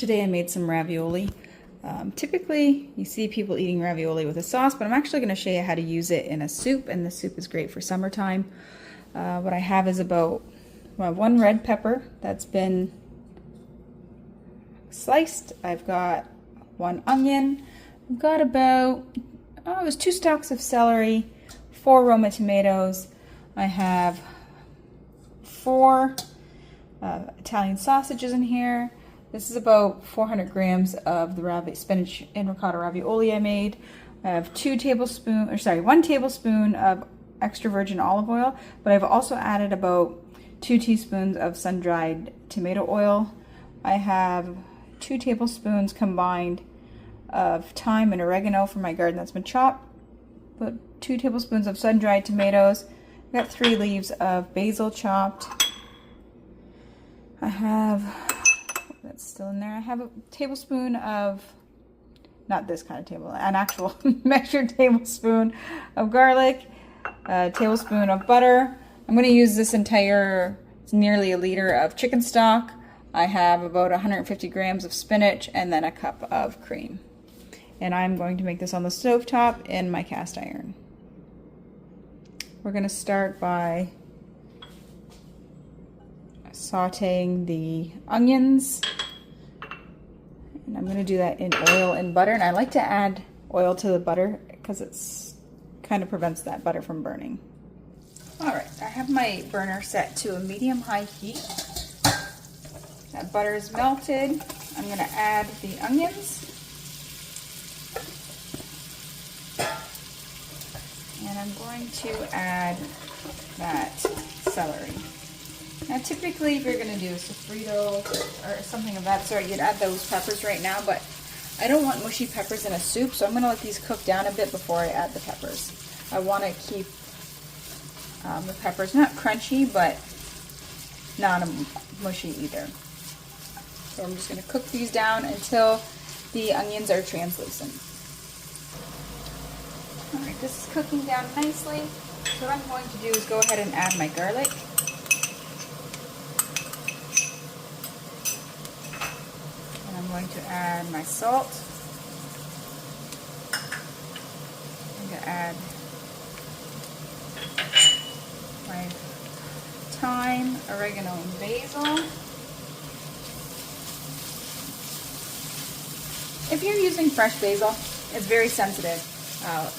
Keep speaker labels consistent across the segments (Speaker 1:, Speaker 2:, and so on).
Speaker 1: yesterday I made some ravioli. Typically, you see people eating ravioli with a sauce, but I'm actually going to show you how to use it in a soup, and the soup is great for summertime. What I have is about one red pepper that's been sliced. I've got one onion. I've got about, it was 2 stalks of celery, 4 Roma tomatoes. I have 4 Italian sausages in here. This is about 400 grams of the spinach and ricotta ravioli I made. I have 1 tablespoon of extra virgin olive oil, but I've also added about 2 teaspoons of sun-dried tomato oil. I have 2 tablespoons combined of thyme and oregano from my garden that's been chopped. Put 2 tablespoons of sun-dried tomatoes. I've got 3 leaves of basil chopped. I have, that's still in there, I have a tablespoon of, not this kind of table, an actual measured tablespoon of garlic, a tablespoon of butter. I'm going to use this entire, it's nearly a liter of chicken stock. I have about 150 grams of spinach and then a cup of cream. And I'm going to make this on the stovetop in my cast iron. We're going to start by sauteing the onions. And I'm going to do that in oil and butter. And I like to add oil to the butter because it's kind of prevents that butter from burning. Alright, I have my burner set to a medium-high heat. That butter is melted. I'm going to add the onions. And I'm going to add that celery. Now typically if you're going to do a sofrito or something of that sort, you'd add those peppers right now, but I don't want mushy peppers in a soup, so I'm going to let these cook down a bit before I add the peppers. I want to keep the peppers not crunchy, but not mushy either. So I'm just going to cook these down until the onions are translucent. Alright, this is cooking down nicely. So what I'm going to do is go ahead and add my garlic. And I'm going to add my salt. I'm going to add my thyme, oregano, and basil. If you're using fresh basil, it's very sensitive.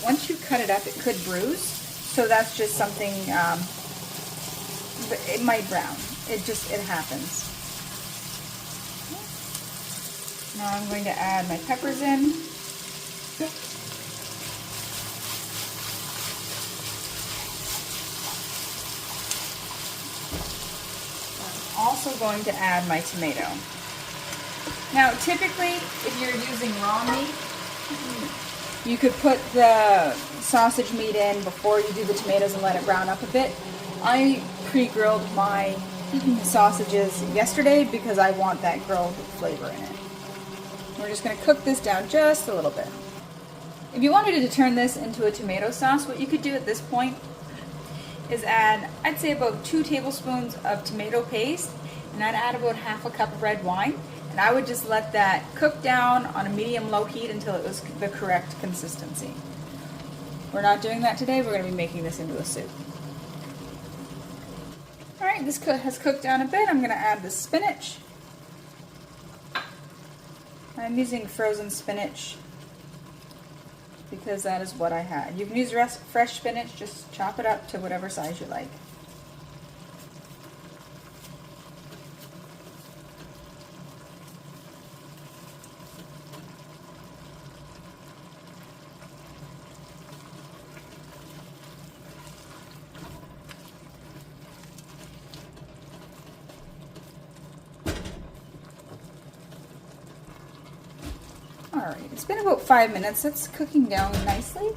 Speaker 1: Once you cut it up, it could bruise, so that's just something, it might brown. It happens. Now I'm going to add my peppers in. I'm also going to add my tomato. Now typically, if you're using raw meat, you could put the sausage meat in before you do the tomatoes and let it brown up a bit. I pre-grilled my sausages yesterday because I want that grilled flavor in it. We're just going to cook this down just a little bit. If you wanted to turn this into a tomato sauce, what you could do at this point is add, I'd say about 2 tablespoons of tomato paste, and I'd add about half a cup of red wine. And I would just let that cook down on a medium-low heat until it was the correct consistency. We're not doing that today. We're going to be making this into a soup. Alright, this has cooked down a bit. I'm going to add the spinach. I'm using frozen spinach because that is what I had. You can use fresh spinach, just chop it up to whatever size you like. Alright, it's been about 5 minutes. It's cooking down nicely.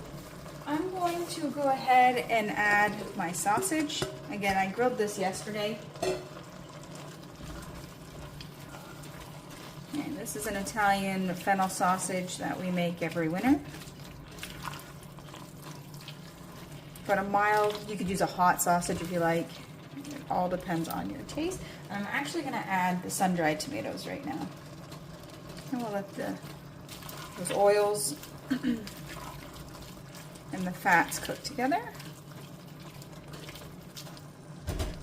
Speaker 1: I'm going to go ahead and add my sausage. Again, I grilled this yesterday. And this is an Italian Fennel sausage that we make every winter. But a mild, you could use a hot sausage if you like. It all depends on your taste. I'm actually going to add the sun-dried tomatoes right now. And we'll let those oils and the fats cook together.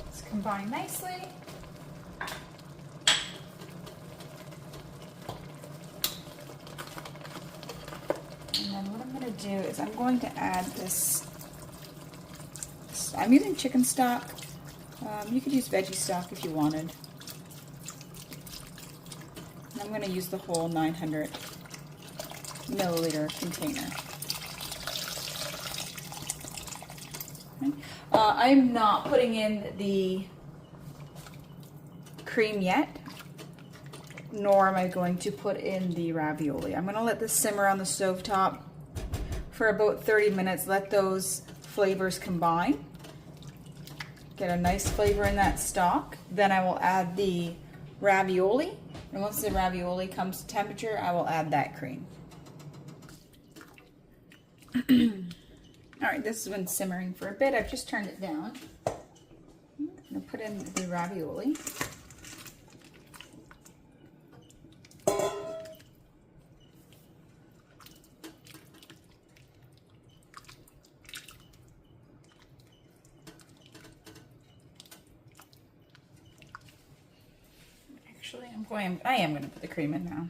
Speaker 1: Let's combine nicely. And then what I'm going to do is I'm going to add this. I'm using chicken stock. You could use veggie stock if you wanted. And I'm going to use the whole 900 milliliter container. Okay. I'm not putting in the cream yet, nor am I going to put in the ravioli. I'm going to let this simmer on the stovetop for about 30 minutes, let those flavors combine. Get a nice flavor in that stock. Then I will add the ravioli. And once the ravioli comes to temperature, I will add that cream. All right, this has been simmering for a bit. I've just turned it down. I'm gonna put in the ravioli. Actually, I am going to put the cream in now.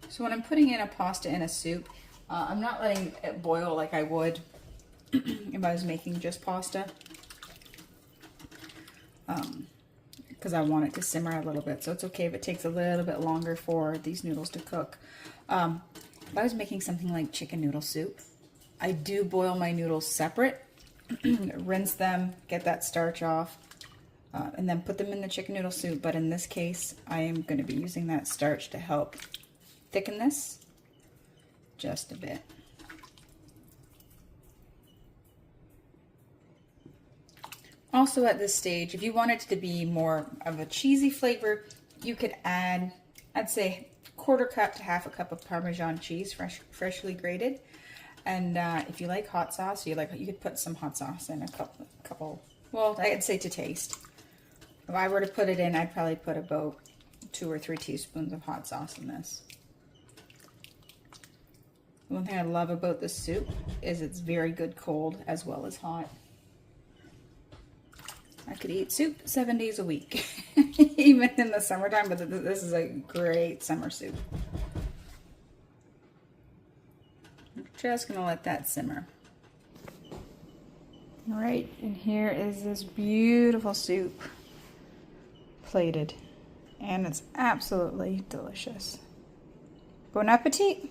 Speaker 1: So when I'm putting in a pasta in a soup, I'm not letting it boil like I would if I was making just pasta. Because I want it to simmer a little bit. So it's okay if it takes a little bit longer for these noodles to cook. If I was making something like chicken noodle soup, I do boil my noodles separate. Rinse them, get that starch off, and then put them in the chicken noodle soup. But in this case, I am going to be using that starch to help thicken this just a bit. Also at this stage, if you want it to be more of a cheesy flavor, you could add, I'd say, 1/4 cup to 1/2 cup of Parmesan cheese, freshly grated. And if you like hot sauce, you could put some hot sauce in a couple. Well, I'd say to taste. If I were to put it in, I'd probably put about 2 or 3 teaspoons of hot sauce in this. One thing I love about this soup is it's very good cold as well as hot. I could eat soup 7 days a week, even in the summertime, but this is a great summer soup. Just gonna let that simmer. All right, and here is this beautiful soup plated, and it's absolutely delicious. Bon appetit!